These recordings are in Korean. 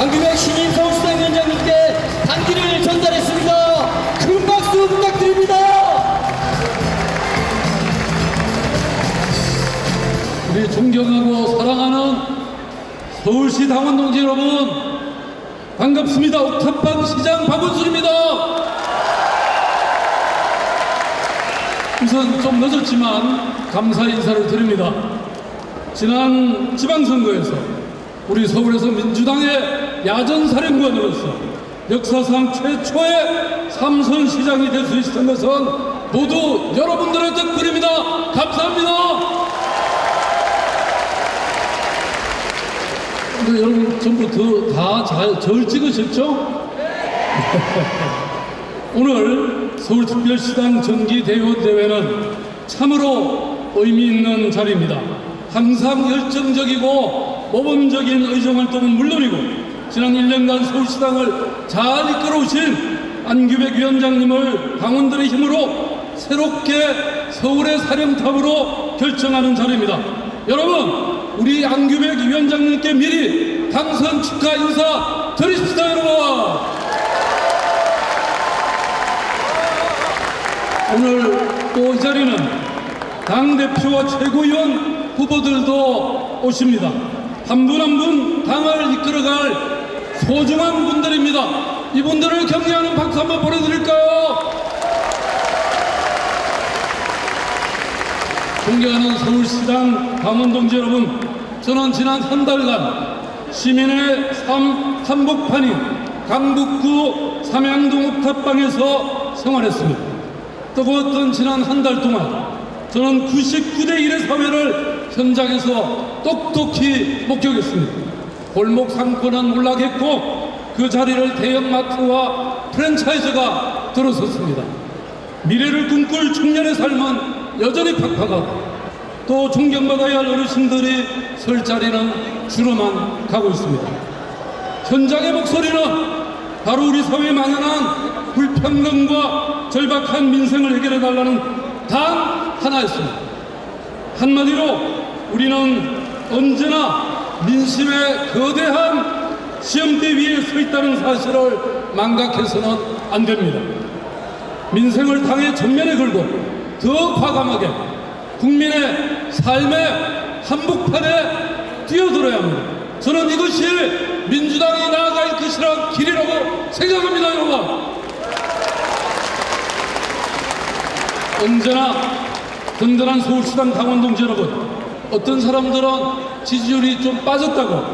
안규백 신임 서울시당위원장님께 단기를 전달했습니다. 큰 박수 부탁드립니다. 우리 존경하고 사랑하는 서울시 당원 동지 여러분, 반갑습니다. 옥탑방 시장 박원순입니다. 우선 좀 늦었지만 감사 인사를 드립니다. 지난 지방선거에서 우리 서울에서 민주당의 야전사령관으로서 역사상 최초의 3선 시장이 될 수 있었던 것은 모두 여러분들의 덕분입니다. 감사합니다. 근데 여러분 전부 다 절 찍으셨죠? 오늘 서울특별시당 정기대의원대회는 참으로 의미 있는 자리입니다. 항상 열정적이고 모범적인 의정활동은 물론이고 지난 1년간 서울시당을 잘 이끌어오신 안규백 위원장님을 당원들의 힘으로 새롭게 서울의 사령탑으로 결정하는 자리입니다. 여러분, 우리 안규백 위원장님께 미리 당선 축하 인사 드리십시다. 여러분, 오늘 또 이 자리는 당대표와 최고위원 후보들도 오십니다. 한 분 한 분 당을 이끌어갈 소중한 분들입니다. 이분들을 격려하는 박수 한번 보내드릴까요? 존경하는 서울시당 당원 동지 여러분, 저는 지난 한 달간 시민의 삶 한복판인 강북구 삼양동 옥탑방에서 생활했습니다. 뜨거웠던 지난 한 달 동안 저는 99대 1의 사회를 현장에서 똑똑히 목격했습니다. 골목 상권은 몰락했고 그 자리를 대형마트와 프랜차이즈가 들어섰습니다. 미래를 꿈꿀 청년의 삶은 여전히 팍팍하고 또 존경받아야 할 어르신들이 설 자리는 줄어만 가고 있습니다. 현장의 목소리는 바로 우리 사회에 만연한 불평등과 절박한 민생을 해결해달라는 단 하나였습니다. 한마디로 우리는 언제나 민심의 거대한 시험대 위에 서 있다는 사실을 망각해서는 안 됩니다. 민생을 당의 전면에 걸고 더 과감하게 국민의 삶의 한복판에 뛰어들어야 합니다. 저는 이것이 민주당이 나아갈 것이란 길이라고 생각합니다. 여러분, 언제나 든든한 서울시당 당원 동지 여러분, 어떤 사람들은 지지율이 좀 빠졌다고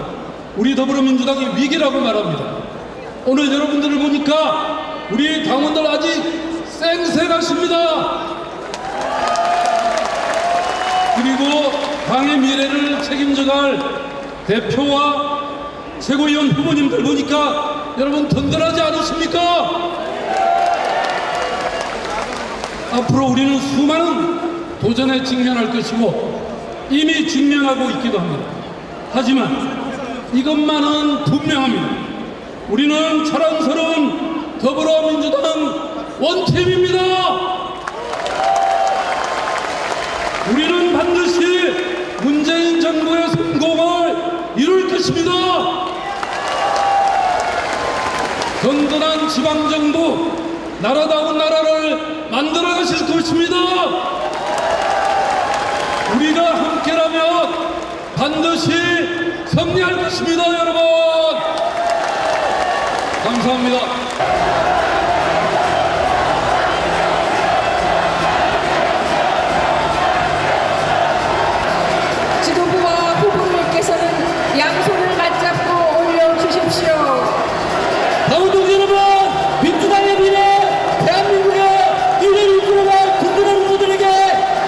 우리 더불어민주당이 위기라고 말합니다. 오늘 여러분들을 보니까 우리 당원들 아직 쌩쌩하십니다. 그리고 당의 미래를 책임져갈 대표와 최고위원 후보님들 보니까 여러분 든든하지 않으십니까? 앞으로 우리는 수많은 도전에 직면할 것이고 이미 직면하고 있기도 합니다. 하지만 이것만은 분명합니다. 우리는 자랑스러운 더불어민주당 원팀입니다. 우리는 반드시 문재인 정부의 성공을 이룰 것입니다. 든든한 지방정부, 나라다운 나라를 만들어 가실 것입니다. 우리가 함께라면 반드시 승리할 것입니다. 여러분, 감사합니다. 지도부와 후보님께서는 양손을 맞잡고 올려주십시오. 당원 동지 여러분, 민주당의 미래, 대한민국의 미래를 이끌어갈 든든한 후보들에게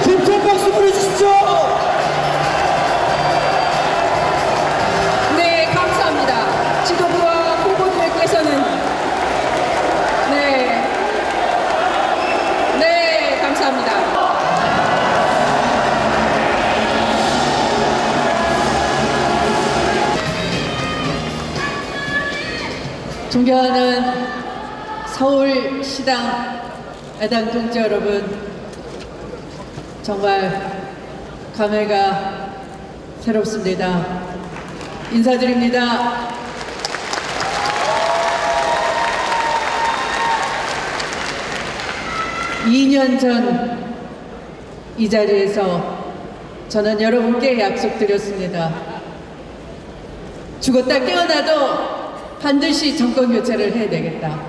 힘찬 박수 보내주십시오. 네, 감사합니다. 지도부와 후보님께서는 네, 감사합니다. 존경하는 서울시당 애당 동지 여러분, 정말 감회가 새롭습니다. 인사드립니다. 2년 전 이 자리에서 저는 여러분께 약속드렸습니다. 죽었다 깨어나도 반드시 정권 교체를 해야 되겠다.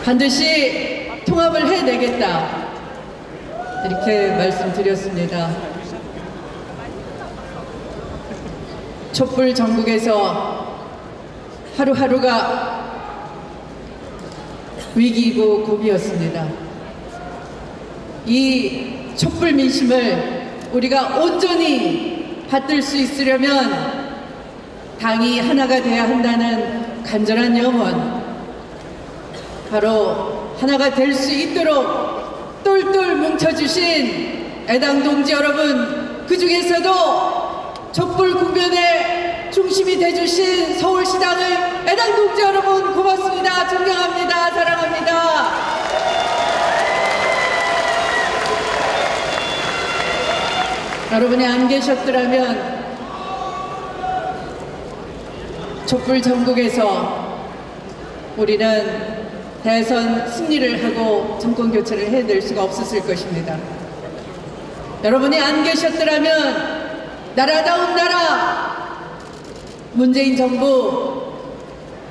반드시 통합을 해내겠다. 이렇게 말씀드렸습니다. 촛불 전국에서 하루하루가 위기이고 고비였습니다. 이 촛불 민심을 우리가 온전히 받들 수 있으려면 당이 하나가 돼야 한다는 간절한 염원, 바로 하나가 될 수 있도록 똘똘 뭉쳐주신 애당 동지 여러분, 그 중에서도 촛불 국면의 중심이 돼주신 서울시당의 애당 동지 여러분 고맙습니다. 존경합니다. 사랑합니다. 여러분이 안 계셨더라면 촛불 전국에서 우리는 대선 승리를 하고 정권 교체를 해낼 수가 없었을 것입니다. 여러분이 안 계셨더라면 나라다운 나라, 문재인 정부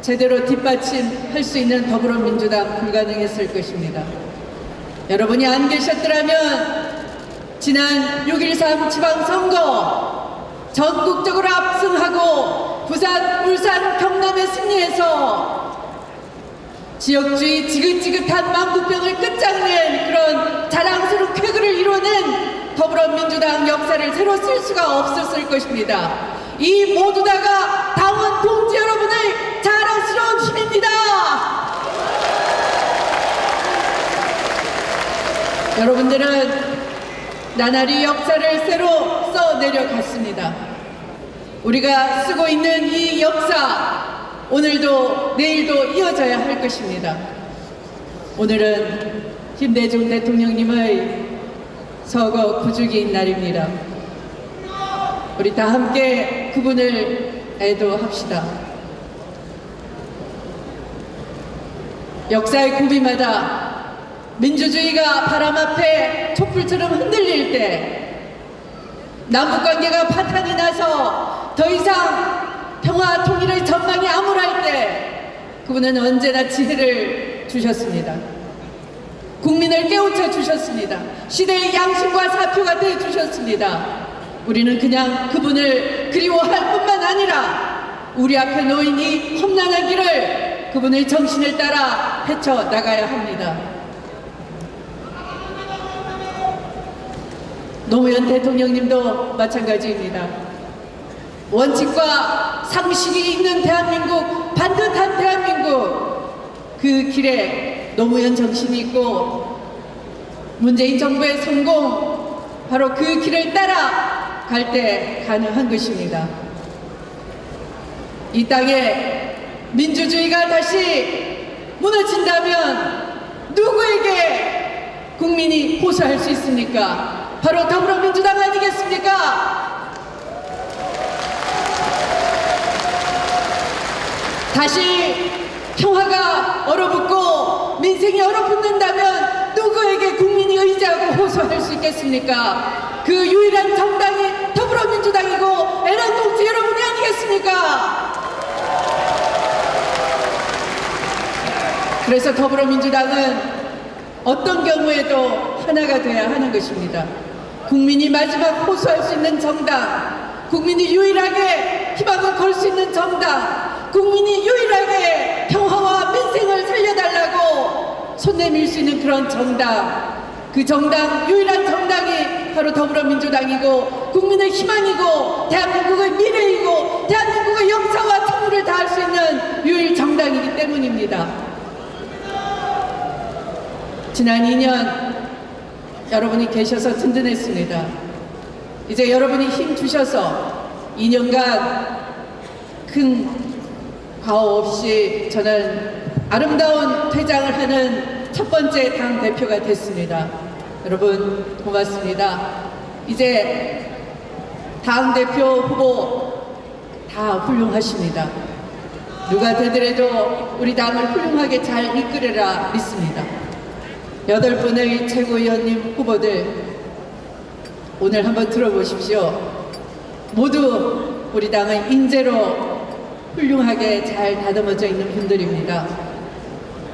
제대로 뒷받침할 수 있는 더불어민주당 불가능했을 것입니다. 여러분이 안 계셨더라면 지난 6.13 지방선거 전국적으로 압승하고 부산, 울산, 경남에 승리해서 지역주의 지긋지긋한 망국병을 끝장낸 그런 자랑스러운 쾌거를 이뤄낸 더불어민주당 역사를 새로 쓸 수가 없었을 것입니다. 이 모두 다가 당원 동지 여러분의 자랑스러운 힘입니다. 여러분들은 나날이 역사를 새로 써내려갔습니다. 우리가 쓰고 있는 이 역사, 오늘도 내일도 이어져야 할 것입니다. 오늘은 김대중 대통령님의 서거 9주기인 날입니다. 우리 다 함께 그분을 애도합시다. 역사의 고비마다 민주주의가 바람 앞에 촛불처럼 흔들릴 때, 남북관계가 파탄이 나서 더 이상 평화 통일의 전망이 암울할 때 그분은 언제나 지혜를 주셨습니다. 국민을 깨우쳐 주셨습니다. 시대의 양심과 사표가 되어 주셨습니다. 우리는 그냥 그분을 그리워할 뿐만 아니라 우리 앞에 놓인 이 험난한 길을 그분의 정신을 따라 헤쳐나가야 합니다. 노무현 대통령님도 마찬가지입니다. 원칙과 상식이 있는 대한민국, 반듯한 대한민국, 그 길에 노무현 정신이 있고 문재인 정부의 성공, 바로 그 길을 따라 갈 때 가능한 것입니다. 이 땅에 민주주의가 다시 무너진다면 누구에게 국민이 호소할 수 있습니까? 바로 더불어민주당 아니겠습니까? 다시 평화가 얼어붙고 민생이 얼어붙는다면 누구에게 국민이 의지하고 호소할 수 있겠습니까? 그 유일한 정당이 더불어민주당이고 애당동지 여러분이 아니겠습니까? 그래서 더불어민주당은 어떤 경우에도 하나가 돼야 하는 것입니다. 국민이 마지막 호소할 수 있는 정당, 국민이 유일하게 희망을 걸 수 있는 정당, 국민이 유일하게 평화와 민생을 살려달라고 손 내밀 수 있는 그런 정당, 그 정당, 유일한 정당이 바로 더불어민주당이고 국민의 희망이고 대한민국의 미래이고 대한민국의 역사와 통일을 다할 수 있는 유일 정당이기 때문입니다. 지난 2년 여러분이 계셔서 든든했습니다. 이제 여러분이 힘 주셔서 2년간 큰 과오 없이 저는 아름다운 퇴장을 하는 첫 번째 당 대표가 됐습니다. 여러분 고맙습니다. 이제 당 대표 후보 다 훌륭하십니다. 누가 되더라도 우리 당을 훌륭하게 잘 이끌어라 믿습니다. 8분의 최고위원님 후보들 오늘 한번 들어보십시오. 모두 우리 당의 인재로 훌륭하게 잘 다듬어져 있는 분들입니다.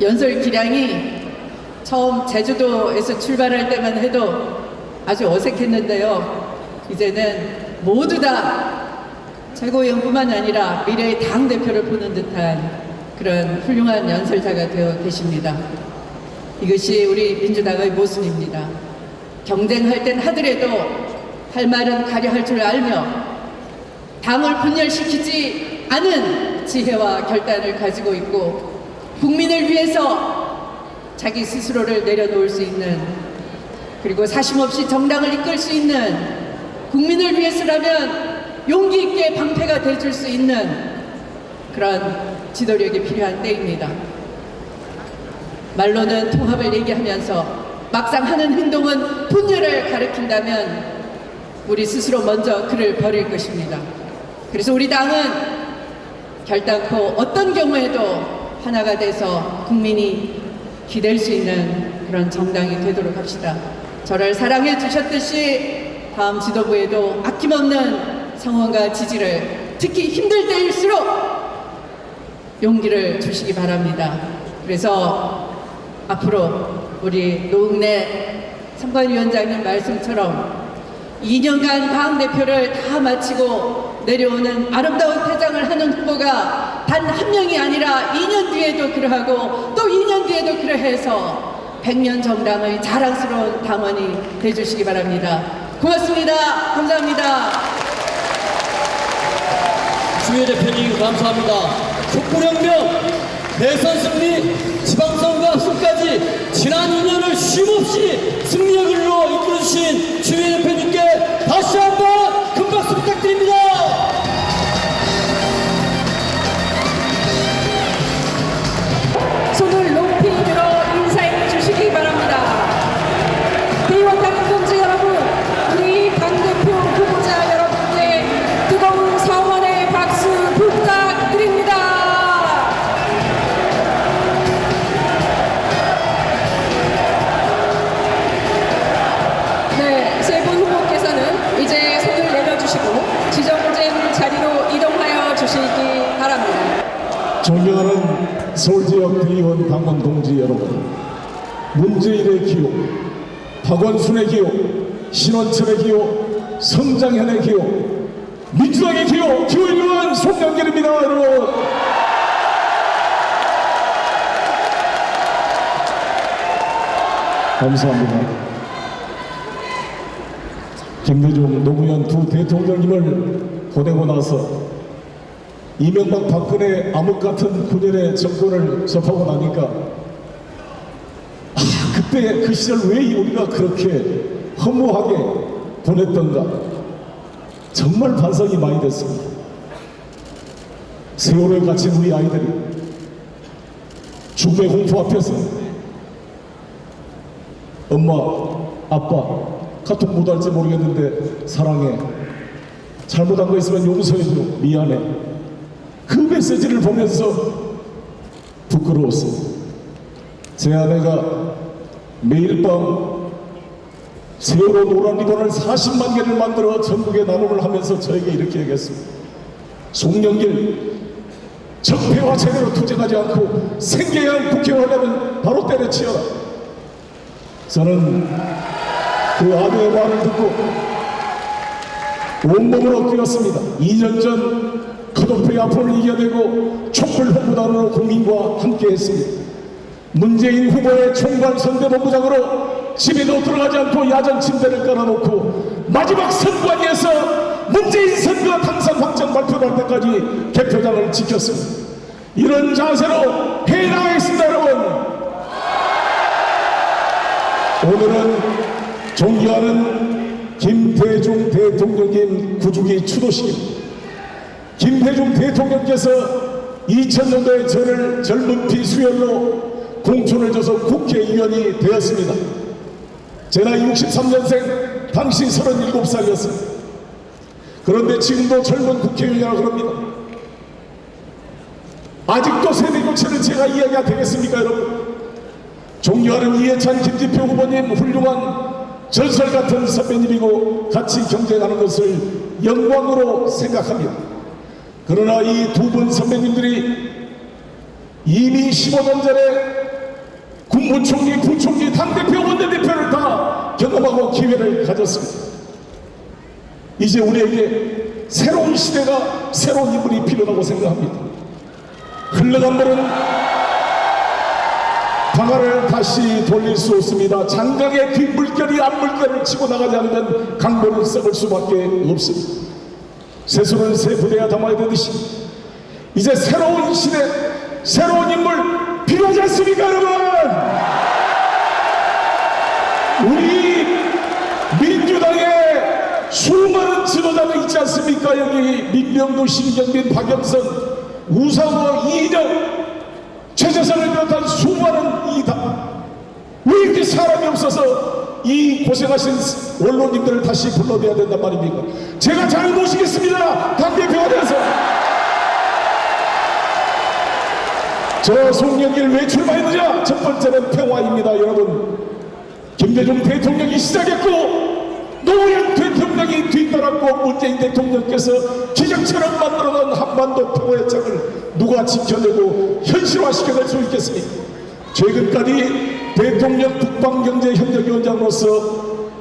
연설 기량이 처음 제주도에서 출발할 때만 해도 아주 어색했는데요. 이제는 모두 다 최고위원뿐만 아니라 미래의 당대표를 보는 듯한 그런 훌륭한 연설자가 되어 계십니다. 이것이 우리 민주당의 모습입니다. 경쟁할 땐 하더라도 할 말은 가려 할 줄 알며 당을 분열시키지 않은 지혜와 결단을 가지고 있고 국민을 위해서 자기 스스로를 내려놓을 수 있는 그리고 사심없이 정당을 이끌 수 있는 국민을 위해서라면 용기 있게 방패가 돼줄 수 있는 그런 지도력이 필요한 때입니다. 말로는 통합을 얘기하면서 막상 하는 행동은 분열을 가리킨다면 우리 스스로 먼저 그를 버릴 것입니다. 그래서 우리 당은 결단코 어떤 경우에도 하나가 돼서 국민이 기댈 수 있는 그런 정당이 되도록 합시다. 저를 사랑해 주셨듯이 다음 지도부에도 아낌없는 성원과 지지를 특히 힘들 때일수록 용기를 주시기 바랍니다. 그래서 앞으로 우리 노웅래 선관위원장님 말씀처럼 2년간 당대표를 다 마치고 내려오는 아름다운 퇴장을 하는 후보가 단 한 명이 아니라 2년 뒤에도 그러하고 또 2년 뒤에도 그러해서 100년 정당의 자랑스러운 당원이 되주시기 바랍니다. 고맙습니다. 감사합니다. 주혜 대표님 감사합니다. 촛불혁명, 대선 승리, 지방선거 합승까지 지난 2년을 쉼없이 승리의 길로 이끌어주신 주혜 대표님께 다시 한번 큰 박수 부탁드립니다. 손을 높이 들어 인사해 주시기 바랍니다. 대의원 당원들 여러분, 우리 당대표 후보자 여러분께 뜨거운 성원의 박수 부탁드립니다. 네, 세 분 후보께서는 이제 손을 내려주시고 지정된 자리로 이동하여 주시기 바랍니다. 존경하는 서울지역 대의원 당원 동지 여러분, 문재인의 기호, 박원순의 기호, 신원철의 기호, 성장현의 기호, 민주당의 기호, 기호일로한 송영길입니다. 여러분, 감사합니다. 김대중, 노무현 두 대통령님을 보내고 나서 이명박 박근혜 암흑 같은 9년의 정권을 접하고 나니까 그때 그 시절 왜 우리가 그렇게 허무하게 보냈던가 정말 반성이 많이 됐습니다. 세월을 갇힌 우리 아이들이 죽음의 공포 앞에서 엄마, 아빠 카톡 못할지 모르겠는데 사랑해, 잘못한 거 있으면 용서해줘, 미안해, 그 메시지를 보면서 부끄러웠습니다. 제 아내가 매일 밤 세월호 노란 리본을 40만 개를 만들어 전국에 나눔을 하면서 저에게 이렇게 얘기했습니다. 송영길, 적폐와 제대로 투쟁하지 않고 생계형 국회의원이라면 바로 때려치워라. 저는 그 아내의 말을 듣고 온몸으로 뛰었습니다. 2년 전 컷오프의 아픔을 이겨내고 촛불 홍보단으로 국민과 함께했습니다. 문재인 후보의 총괄 선대본부장으로 집에도 들어가지 않고 야전 침대를 깔아놓고 마지막 선관위에서 문재인 선거 당선 확정 발표할 때까지 개표장을 지켰습니다. 이런 자세로 해나가겠습니다. 여러분, 오늘은 존경하는 김대중 대통령님 구주기 추도식입니다. 김대중 대통령께서 2000년도에 저를 젊은 피 수혈로 공천을 줘서 국회의원이 되었습니다. 제 나이 63년생, 당시 37살이었습니다. 그런데 지금도 젊은 국회의원이라고 합니다. 아직도 세대 교체를 제가 이야기가 되겠습니까, 여러분? 존경하는 이해찬, 김진표 후보님, 훌륭한 전설 같은 선배님이고 같이 경쟁하는 것을 영광으로 생각합니다. 그러나 이 두 분 선배님들이 이미 15년 전에 국무총리, 부총리, 당대표, 원내대표를 다 경험하고 기회를 가졌습니다. 이제 우리에게 새로운 시대가, 새로운 인물이 필요하다고 생각합니다. 흘러간 물은 방아를 다시 돌릴 수 없습니다. 장강의 뒷물결이 앞물결을 치고 나가지 않으면 강물은 썩을 수밖에 없습니다. 새술은 새 부대에 담아야 되듯이 이제 새로운 시대, 새로운 인물 필요하지 않습니까, 여러분? 우리 민주당의 수많은 지도자들 있지 않습니까? 여기 민병도, 신경빈, 박영선, 우상호, 이인영, 최재선을 비롯한 수많은 이 당, 왜 이렇게 사람이 없어서 이 고생하신 언론님들을 다시 불러내야 된단 말입니까? 제가 잘 모시겠습니다. 당대표가 돼서. 저 송영길 왜 출마했느냐? 첫 번째는 평화입니다, 여러분. 김대중 대통령이 시작했고 노무현 대통령이 뒤따랐고 문재인 대통령께서 기적처럼 만들어낸 한반도 평화의 장을 누가 지켜내고 현실화시켜낼 수 있겠습니까? 최근까지 대통령 북방경제협력위원장으로서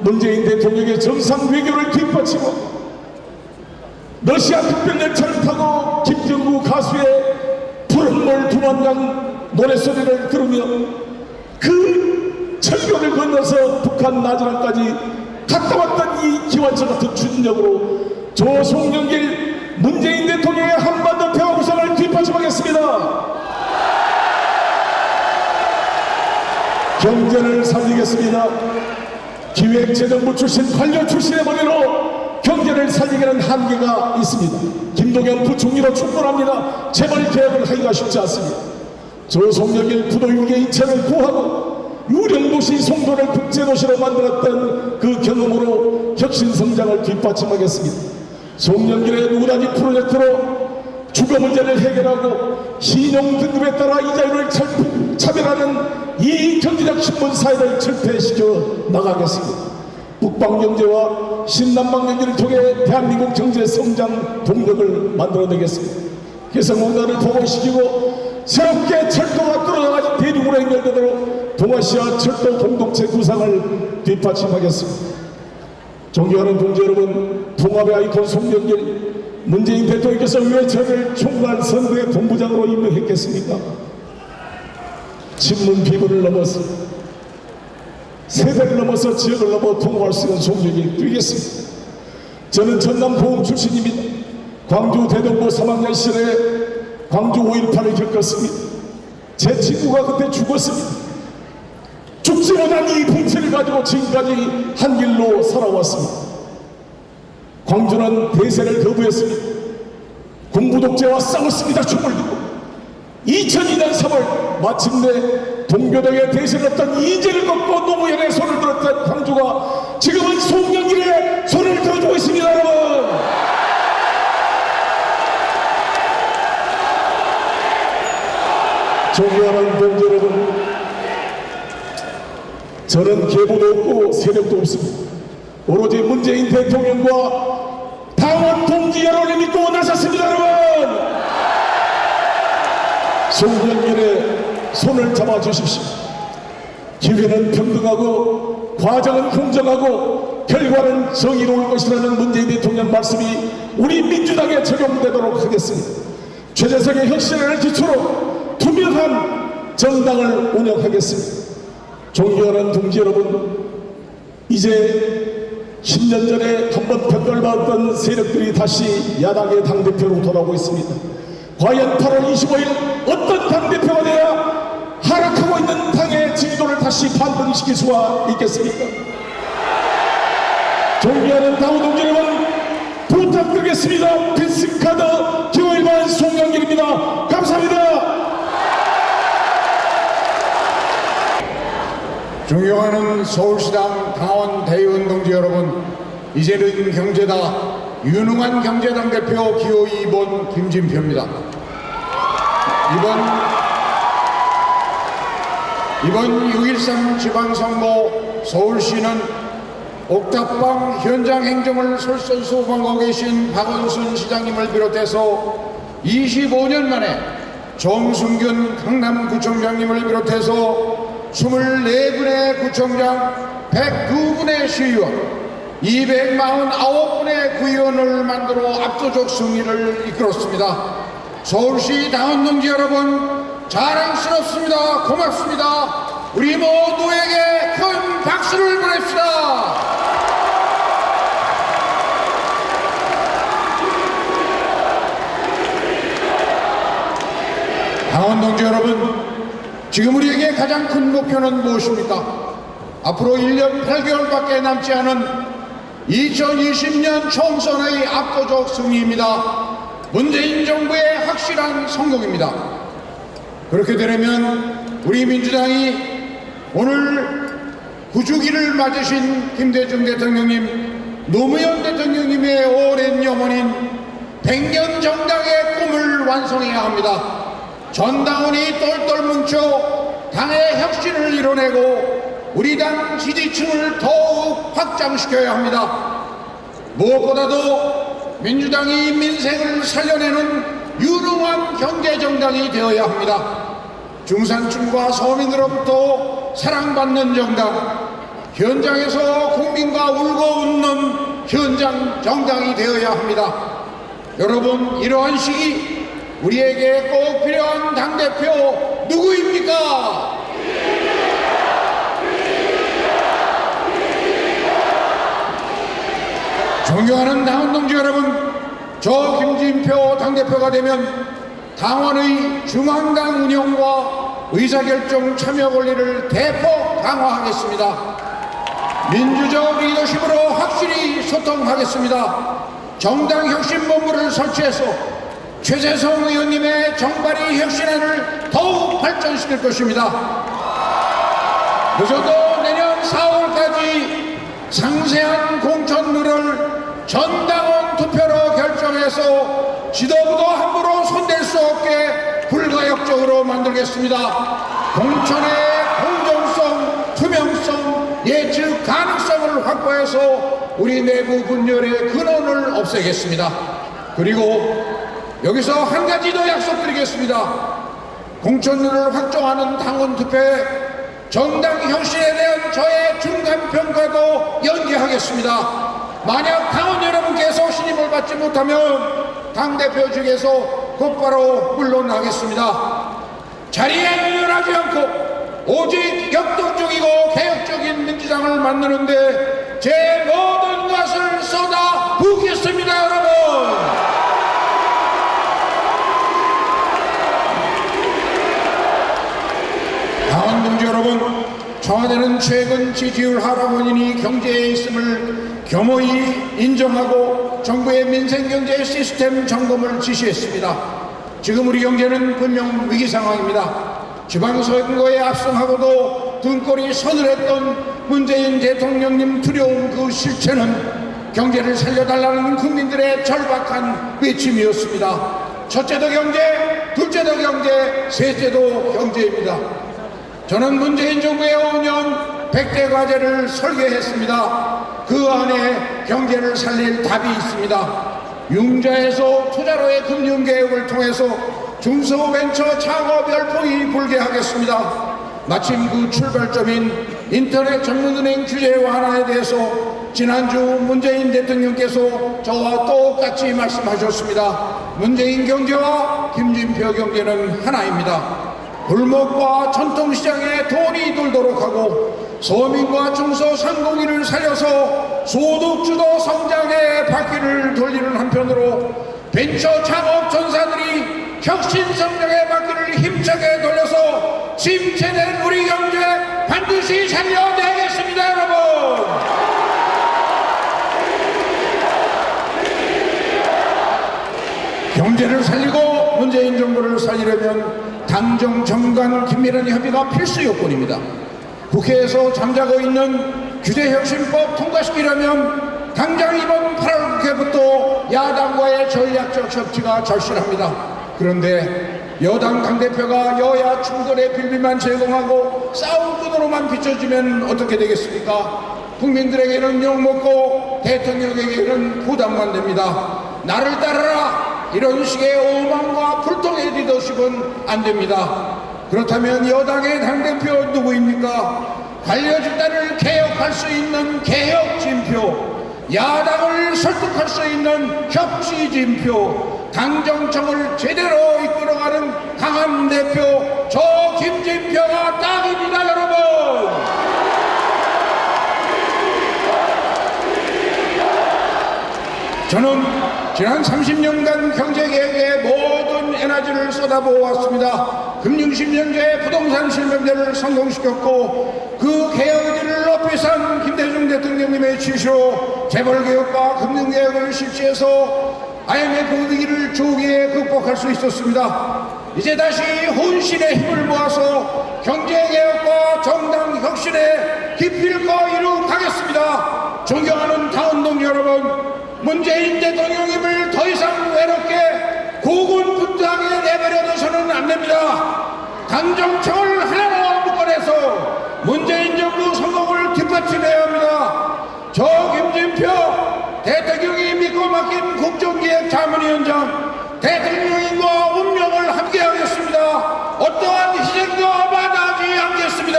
문재인 대통령의 정상 외교를 뒷받치고 러시아 특별열차를 타고 김정구 가수의 푸른물 두만강 노랫소리를 들으며 그 철교를 건너서 북한 나지랑까지 갔다 왔던 이 기관차 같은 추진력으로 조송영길 문재인 대통령의 한반도 평화 구상을 뒷받침하겠습니다. 경제를 살리겠습니다. 기획재정부 출신, 관료 출신의 머리로 경제를 살리기는 한계가 있습니다. 김동연 부총리로 충분합니다. 재벌 개혁을 하기가 쉽지 않습니다. 조송영길 부도 6개 2채를 구하고 유령도시 송도를 국제도시로 만들었던 그 경험으로 혁신성장을 뒷받침하겠습니다. 송영길의 누구다지 프로젝트로 주거 문제를 해결하고 신용등급에 따라 이자율을 차별하는 이 경제적 신분사회를 철폐시켜 나가겠습니다. 북방경제와 신남방경제를 통해 대한민국 경제 성장 동력을 만들어내겠습니다. 개성공단을 포괄시키고 새롭게 철도가 뚫어나가지 대륙으로 연결되도록 동아시아 철도 공동체 구상을 뒷받침하겠습니다. 존경하는 동지 여러분, 통합의 아이콘 송영길, 문재인 대통령께서 왜 저를 총괄 선대 본부장으로 임명했겠습니까? 친문 비문을 넘어서 세대를 넘어서 지역을 넘어 통합할 수 있는 송영길 되겠습니다. 저는 전남 보험 출신입니다. 광주 대동고 3학년 시절에 광주 5.18을 겪었습니다. 제 친구가 그때 죽었습니다. 죽지 못한 이 분체를 가지고 지금까지 한 길로 살아왔습니다. 광주는 대세를 거부했습니다. 군부 독재와 싸웠습니다. 총을 들고 2002년 3월 마침내 동교동의 대세를 했던 이인재를 꺾고 노무현의 손을 들었던 광주가 지금은 송영길의 손을 들어주고 있습니다. 여러분, 존경하는 동지 여러분, 저는 계보도 없고 세력도 없습니다. 오로지 문재인 대통령과 당원 동지 여러분을 믿고 나섰습니다. 여러분, 송영길의 손을 잡아주십시오. 기회는 평등하고 과정은 공정하고 결과는 정의로울 것이라는 문재인 대통령 말씀이 우리 민주당에 적용되도록 하겠습니다. 최재성의 혁신을 기초로 투명한 정당을 운영하겠습니다. 존경하는 동지 여러분, 이제 10년 전에 한번 평가받았던 세력들이 다시 야당의 당대표로 돌아오고 있습니다. 과연 8월 25일 어떤 당대표가 돼야 하락하고 있는 당의 지지도를 다시 반등시킬 수가 있겠습니까? 존경하는 당원 동지 여러분, 부탁드리겠습니다. 필승카드 기호1번 송영길입니다. 감사합니다. 존경하는 서울시당 당원 대의원 동지 여러분, 이제는 경제다 유능한 경제당 대표 기호 2번 김진표입니다. 이번 6.13 지방선거 서울시는 옥탑방 현장 행정을 솔선수범하고 계신 박원순 시장님을 비롯해서 25년 만에 정순균 강남구청장님을 비롯해서 24분의 구청장, 102분의 시의원, 249분의 구의원을 만들어 압도적 승리를 이끌었습니다. 서울시 당원 동지 여러분, 자랑스럽습니다. 고맙습니다. 우리 모두에게 큰 박수를 보냅시다. 당원 동지 여러분, 지금 우리에게 가장 큰 목표는 무엇입니까? 앞으로 1년 8개월밖에 남지 않은 2020년 총선의 압도적 승리입니다. 문재인 정부의 확실한 성공입니다. 그렇게 되려면 우리 민주당이 오늘 9주기를 맞으신 김대중 대통령님, 노무현 대통령님의 오랜 염원인 100년 정당의 꿈을 완성해야 합니다. 전당원이 똘똘 뭉쳐 당의 혁신을 이뤄내고 우리 당 지지층을 더욱 확장시켜야 합니다. 무엇보다도 민주당이 민생을 살려내는 유능한 경제정당이 되어야 합니다. 중산층과 서민으로부터 사랑받는 정당, 현장에서 국민과 울고 웃는 현장 정당이 되어야 합니다. 여러분, 이러한 시기 우리에게 꼭 필요한 당대표 누구입니까? 존경하는 당원 동지 여러분, 저 김진표 당대표가 되면 당원의 중앙당 운영과 의사결정 참여 권리를 대폭 강화하겠습니다. 민주적 리더십으로 확실히 소통하겠습니다. 정당혁신본부를 설치해서 최재성 의원님의 정발이 혁신안을 더욱 발전시킬 것입니다. 늦어도 내년 4월까지 상세한 공천룰을 전당원 투표로 결정해서 지도부도 함부로 손댈 수 없게 불가역적으로 만들겠습니다. 공천의 공정성, 투명성, 예측 가능성을 확보해서 우리 내부 분열의 근원을 없애겠습니다. 그리고 여기서 한 가지 더 약속드리겠습니다. 공천률을 확정하는 당원 투표에 정당 혁신에 대한 저의 중간평가도 연기하겠습니다. 만약 당원 여러분께서 신임을 받지 못하면 당대표 측에서 곧바로 물러나겠습니다. 자리에 유연하지 않고 오직 역동적이고 개혁적인 민주당을 만드는데 제 모든 것을 쏟아 부겠습니다, 여러분. 당원 동지 여러분, 청와대는 최근 지지율 하락 원인이 경제에 있음을 겸허히 인정하고 정부의 민생경제 시스템 점검을 지시했습니다. 지금 우리 경제는 분명 위기 상황입니다. 지방선거에 압승하고도 등골이 서늘했던 문재인 대통령님 두려운 그 실체는 경제를 살려달라는 국민들의 절박한 외침이었습니다. 첫째도 경제, 둘째도 경제, 셋째도 경제입니다. 저는 문재인 정부의 5년 100대 과제를 설계했습니다. 그 안에 경제를 살릴 답이 있습니다. 융자에서 투자로의 금융개혁을 통해서 중소벤처 창업 열풍이 불게 하겠습니다. 마침 그 출발점인 인터넷 전문은행 규제 완화에 대해서 지난주 문재인 대통령께서 저와 똑같이 말씀하셨습니다. 문재인 경제와 김진표 경제는 하나입니다. 골목과 전통시장에 돈이 돌도록 하고 서민과 중소상공인을 살려서 소득주도 성장의 바퀴를 돌리는 한편으로 벤처 창업 전사들이 혁신성장의 바퀴를 힘차게 돌려서 침체된 우리 경제 반드시 살려내겠습니다, 여러분. 경제를 살리고 문재인 정부를 살리려면 당정 정관 긴밀한 협의가 필수 요건입니다. 국회에서 잠자고 있는 규제혁신법 통과시키려면 당장 이번 8월 국회부터 야당과의 전략적 협치가 절실합니다. 그런데 여당 당대표가 여야 충돌의 빌미만 제공하고 싸움꾼으로만 비춰지면 어떻게 되겠습니까? 국민들에게는 욕먹고 대통령에게는 부담만 됩니다. 나를 따르라, 이런 식의 오만과 불통의 리더십은 안 됩니다. 그렇다면 여당의 당대표 누구입니까? 관료 집단을 개혁할 수 있는 개혁진표, 야당을 설득할 수 있는 협치진표, 당정청을 제대로 이끌어가는 강한 대표, 저 김진표가 딱입니다, 여러분. 저는 지난 30년간 경제개혁에 모든 에너지를 쏟아부어왔습니다. 금융실명제, 부동산 실명제를 성공시켰고 그 개혁의지를 높이 산 김대중 대통령님의 지시로 재벌개혁과 금융개혁을 실시해서 IMF 위기를 조기에 극복할 수 있었습니다. 이제 다시 혼신의 힘을 모아서 경제개혁과 정당 혁신의 기필코 이루어가겠습니다. 존경하는 당원동 여러분, 문재인 대통령님을 더 이상 외롭게 고군분투하게 내버려둬서는 안 됩니다. 당정청을 하나로 묶어내서 문재인 정부 성공을 뒷받침해야 합니다. 저 김진표 대통령이 믿고 맡긴 국정기획 자문위원장, 대통령님과 운명을 함께하겠습니다. 어떠한 희생도 마다하지 않겠습니다.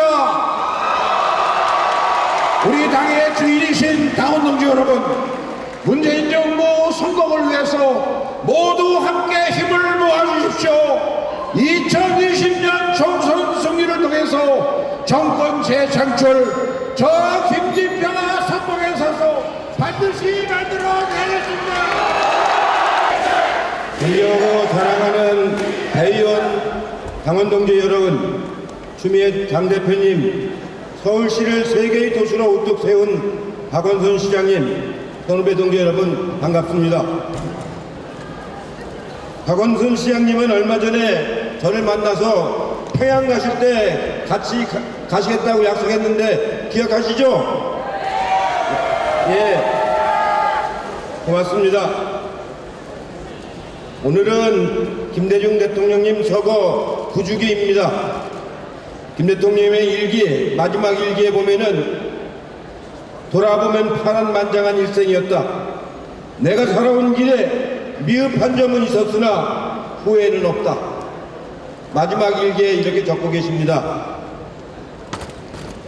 우리 당의 주인이신 당원동지 여러분, 문재인 정부 성공을 위해서 모두 함께 힘을 모아주십시오. 2020년 총선 승리를 통해서 정권 재창출, 저 김진표가 선봉에 서서 반드시 만들어내겠습니다. 존경하고 사랑하는 대의원 당원동지 여러분, 추미애 당대표님, 서울시를 세계의 도시로 우뚝 세운 박원순 시장님, 선후배 동지 여러분 반갑습니다. 박원순 시장님은 얼마 전에 저를 만나서 평양 가실 때 같이 가시겠다고 약속했는데 기억하시죠? 예, 고맙습니다. 오늘은 김대중 대통령님 서거 9주기입니다. 김 대통령의 일기, 마지막 일기에 보면은 돌아보면 파란만장한 일생이었다. 내가 살아온 길에 미흡한 점은 있었으나 후회는 없다. 마지막 일기에 이렇게 적고 계십니다.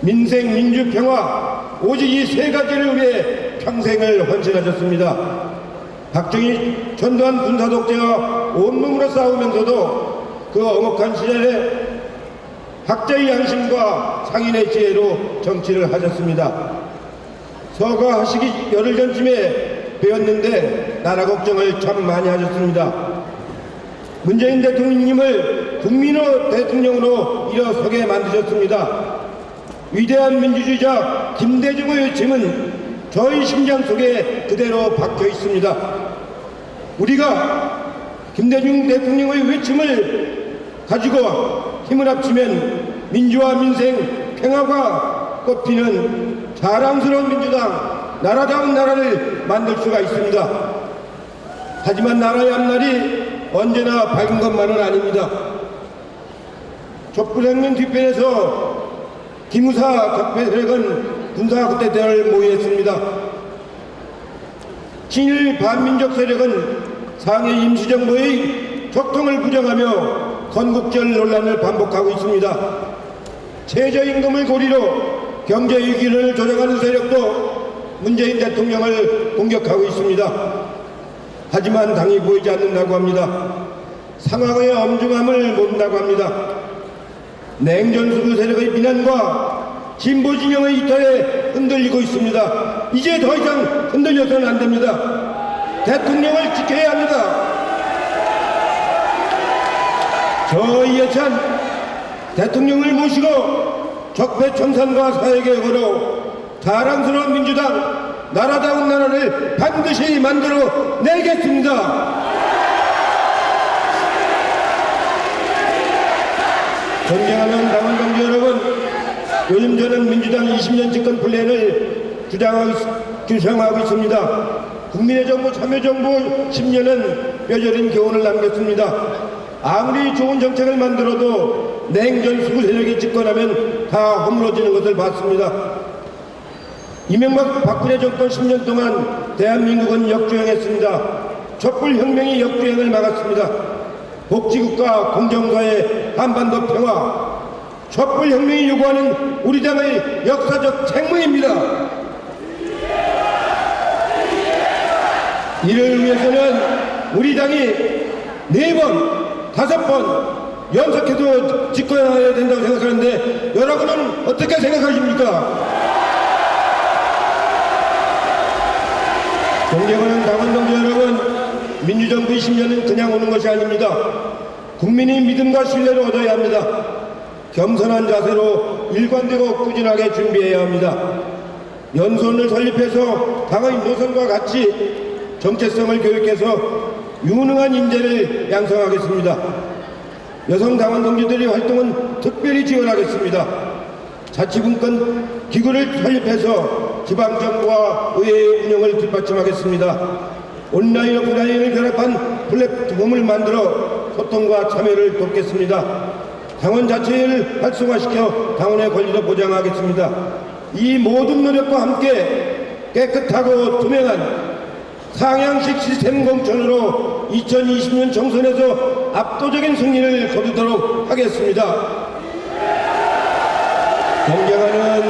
민생, 민주, 평화, 오직 이 세 가지를 위해 평생을 헌신하셨습니다. 박정희 전두환 군사독재와 온몸으로 싸우면서도 그 엄혹한 시절에 학자의 양심과 상인의 지혜로 정치를 하셨습니다. 서거하시기 열흘 전쯤에 배웠는데 나라 걱정을 참 많이 하셨습니다. 문재인 대통령님을 국민의 대통령으로 일어서게 만드셨습니다. 위대한 민주주의자 김대중의 외침은 저희 심장 속에 그대로 박혀 있습니다. 우리가 김대중 대통령의 외침을 가지고 힘을 합치면 민주화, 민생, 평화가 꽃피는 자랑스러운 민주당, 나라다운 나라를 만들 수가 있습니다. 하지만 나라의 앞날이 언제나 밝은 것만은 아닙니다. 촛불혁명 뒤편에서 기무사 적폐 세력은 군사학대대를 모의했습니다. 친일 반민족 세력은 상해 임시정부의 적통을 부정하며 건국절 논란을 반복하고 있습니다. 최저임금을 고리로 경제위기를 조장하는 세력도 문재인 대통령을 공격하고 있습니다. 하지만 당이 보이지 않는다고 합니다. 상황의 엄중함을 모른다고 합니다. 냉전수구 세력의 비난과 진보진영의 이탈에 흔들리고 있습니다. 이제 더 이상 흔들려서는 안 됩니다. 대통령을 지켜야 합니다. 저 이해찬 대통령을 모시고 적폐청산과 사회개혁으로 자랑스러운 민주당, 나라다운 나라를 반드시 만들어 내겠습니다. 존경하는 당원동지 여러분, 요즘 저는 민주당 20년 집권 플랜을 주장하고 있습니다. 국민의 정부, 참여정부 10년은 뼈저린 교훈을 남겼습니다. 아무리 좋은 정책을 만들어도 냉전 수구 세력이 집권하면 다 허물어지는 것을 봤습니다. 이명박 박근혜 정권 10년 동안 대한민국은 역주행했습니다. 촛불혁명이 역주행을 막았습니다. 복지국가 공정사회 한반도 평화, 촛불혁명이 요구하는 우리 당의 역사적 책무입니다. 이를 위해서는 우리 당이 4번, 5번 연속해서 집권해야 된다고 생각하는데 여러분은 어떻게 생각하십니까? 존경하는 당원 동지 여러분, 민주정부의 10년은 그냥 오는 것이 아닙니다. 국민의 믿음과 신뢰를 얻어야 합니다. 겸손한 자세로 일관되고 꾸준하게 준비해야 합니다. 연수원을 설립해서 당의 노선과 같이 정체성을 교육해서 유능한 인재를 양성하겠습니다. 여성 당원 동지들의 활동은 특별히 지원하겠습니다. 자치분권 기구를 설립해서 지방정부와 의회의 운영을 뒷받침하겠습니다. 온라인, 오프라인을 결합한 플랫폼을 만들어 소통과 참여를 돕겠습니다. 당원 자체를 활성화시켜 당원의 권리를 보장하겠습니다. 이 모든 노력과 함께 깨끗하고 투명한 상향식 시스템 공천으로 2020년 정선에서 압도적인 승리를 거두도록 하겠습니다. 존경하는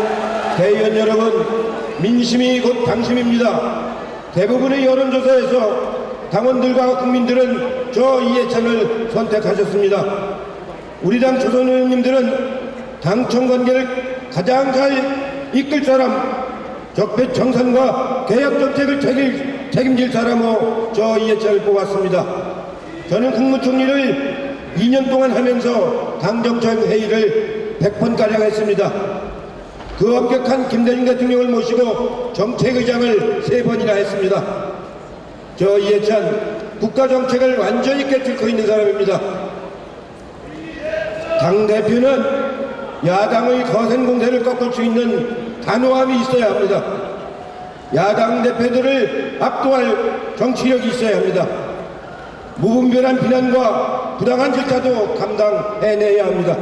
대의원 여러분, 민심이 곧 당심입니다. 대부분의 여론조사에서 당원들과 국민들은 저 이해찬을 선택하셨습니다. 우리 당 초선 의원님들은 당청 관계를 가장 잘 이끌 사람, 적폐 청산과 개혁 정책을 책임질 사람으로 저 이해찬을 뽑았습니다. 저는 국무총리를 2년 동안 하면서 당정청 회의를 100번가량 했습니다. 그 엄격한 김대중 대통령을 모시고 정책의장을 3번이나 했습니다. 저 이해찬 국가정책을 완전히 깨뚫고 있는 사람입니다. 당대표는 야당의 거센 공세를 꺾을 수 있는 단호함이 있어야 합니다. 야당 대표들을 압도할 정치력이 있어야 합니다. 무분별한 비난과 부당한 질타도 감당해내야 합니다.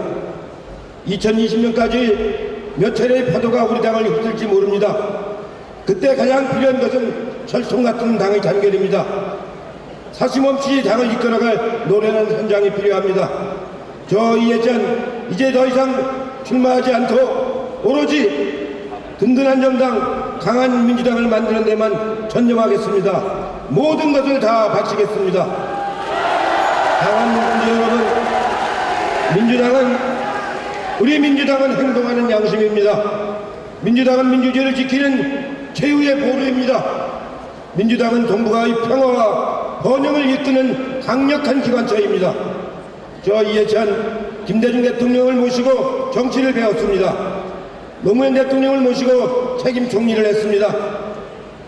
2020년까지 몇 차례의 파도가 우리 당을 휩쓸지 모릅니다. 그때 가장 필요한 것은 철통 같은 당의 단결입니다. 사심없이 당을 이끌어갈 노련한 선장이 필요합니다. 저 이해찬 이제 더 이상 출마하지 않고 오로지 든든한 정당, 강한 민주당을 만드는 데만 전념하겠습니다. 모든 것을 다 바치겠습니다. 당원 동지 여러분, 우리 민주당은 행동하는 양심입니다. 민주당은 민주주의를 지키는 최후의 보루입니다. 민주당은 동북아의 평화와 번영을 이끄는 강력한 기관차입니다. 저 이해찬, 김대중 대통령을 모시고 정치를 배웠습니다. 노무현 대통령을 모시고 책임 총리를 했습니다.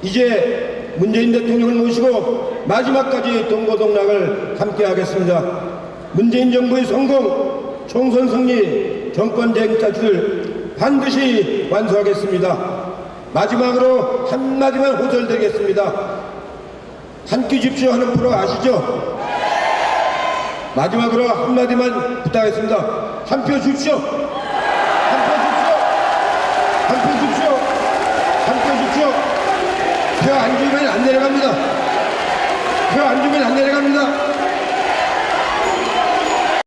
이제 문재인 대통령을 모시고 마지막까지 동고동락을 함께 하겠습니다. 문재인 정부의 성공, 총선 승리, 정권쟁 탈출 반드시 완수하겠습니다. 마지막으로 한마디만 호설드리겠습니다. 한 끼 줍쇼 하는 프로 아시죠? 마지막으로 한마디만 부탁하겠습니다. 한 표 줍쇼! 한 표 줍쇼! 한 표 줍쇼! 한 표 줍쇼! 표 안 주면 안 내려갑니다. 표 안 주면 안 내려갑니다.